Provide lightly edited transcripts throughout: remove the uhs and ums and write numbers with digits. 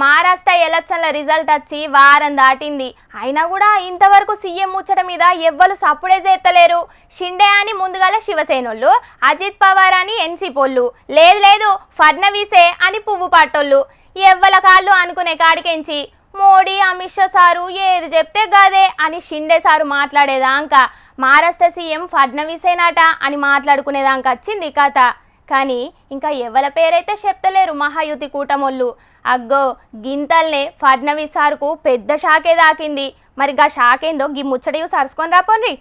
మహారాష్ట్ర ఎలక్షన్ల రిజల్ట్ వచ్చి వారం దాటింది. అయినా కూడా ఇంతవరకు సీఎం ముచ్చట మీద ఎవ్వరు సప్పుడే చేస్తలేరు. షిండే అని ముందుగాల శివసేనోళ్ళు, అజిత్ పవార్ అని ఎన్సీపోళ్ళు, లేదు లేదు ఫడ్నవీసే అని పువ్వు పాటోళ్ళు. ఎవ్వల కాళ్ళు అనుకునే కాడికెంచి మోడీ అమిత్ షా సారు ఏది చెప్తే గదే అని షిండే సారు మాట్లాడేదాకా మహారాష్ట్ర సీఎం ఫడ్నవీసేనాట అని మాట్లాడుకునేదాకా వచ్చింది కథ. కానీ ఇంకా ఎవల పేరైతే చెప్తలేరు మహాయుతి కూటమోళ్ళు. అగ్గో గింతల్నే ఫడ్నవీస్ సార్కు పెద్ద షాకే దాకింది. మరి గా షాకేందో గి ముచ్చడియు సరుసుకొని రాపోన్రి.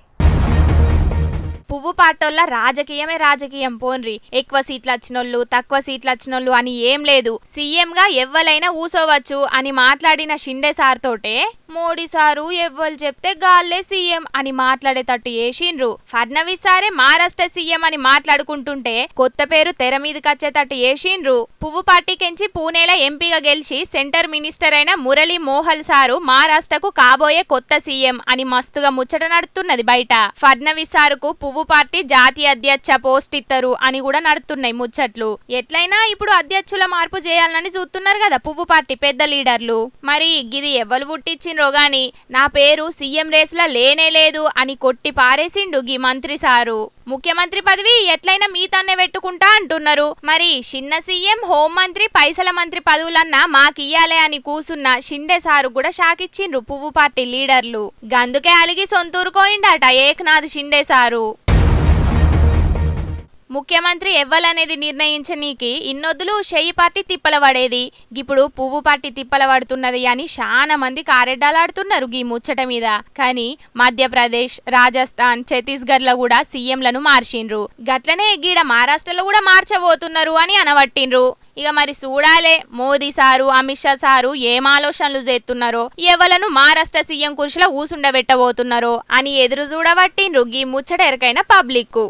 పువ్వు పాటోళ్ళ రాజకీయమే రాజకీయం పోన్రి. ఎక్కువ సీట్లు వచ్చినోళ్ళు తక్కువ సీట్లు వచ్చినోళ్ళు అని ఏం లేదు. సీఎం గా ఎవ్వలైనా ఊసోవచ్చు అని మాట్లాడిన షిండే సార్ తోటే మోడీ సారు ఎవ్వరు చెప్తే గాల్లే సీఎం అని మాట్లాడేటట్టు చేసిండ్రు. ఫడ్నవీస్ సారే మహారాష్ట్ర సీఎం అని మాట్లాడుకుంటుంటే కొత్త పేరు తెర మీదకి వచ్చేటట్టు చేసిండ్రు. పువ్వు పార్టీకెంచి పూణేలో ఎంపీగా గెలిచి సెంటర్ మినిస్టర్ అయిన మురళీ మోహల్ సారు మహారాష్ట్రకు కాబోయే కొత్త సీఎం అని మస్తుగా ముచ్చట నడుతున్నది బయట. ఫడ్నవీస్ సారుకు పువ్వు పార్టీ జాతీయ అధ్యక్ష పోస్ట్ ఇస్తారు అని కూడా నడుతున్నాయి ముచ్చట్లు. ఎట్లయినా ఇప్పుడు అధ్యక్షుల మార్పు చేయాలని చూస్తున్నారు కదా పువ్వు పార్టీ పెద్ద లీడర్లు. మరి గిది ఎవ్వరు పుట్టించిండ్రో గాని నా పేరు సీఎం రేసులా లేనే లేదు అని కొట్టి పారేసిండు గీ మంత్రి సారు. ముఖ్యమంత్రి పదవి ఎట్లయినా మీతన్నే పెట్టుకుంటా అంటున్నారు. మరి చిన్న సీఎం హోంమంత్రి పైసల మంత్రి పదవులన్నా మాకియ్యాలే అని కూసున్న షిండే సారు కూడా షాకిచ్చిండ్రు పువ్వు పార్టీ లీడర్లు. గందుకే అలిగి సొంతూరుకోయిండట ఏక్నాథ్ షిండే సారు. ముఖ్యమంత్రి ఎవ్వలనేది నిర్ణయించనీకి ఇన్నొద్దులు షెయ్యి పార్టీ తిప్పల పడేది. ఇప్పుడు పువ్వు పార్టీ తిప్పల పడుతున్నది అని చాలా మంది కారెడ్డాలాడుతున్నారు గీ ముచ్చట మీద. కానీ మధ్యప్రదేశ్, రాజస్థాన్, ఛత్తీస్గఢ్లో కూడా సీఎంలను మార్చిండ్రు. గట్లనే గీడ మహారాష్ట్రలో కూడా మార్చబోతున్నారు అని అనబట్టిండ్రు. ఇక మరి చూడాలే మోదీ సారు అమిత్ షా సారు ఏం ఆలోచనలు చేస్తున్నారో, ఎవలను మహారాష్ట్ర సీఎం కుర్చీలో ఊసుండబెట్టబోతున్నారో అని ఎదురు చూడబట్టిండ్రు గీ ముచ్చట ఎరకైన పబ్లిక్.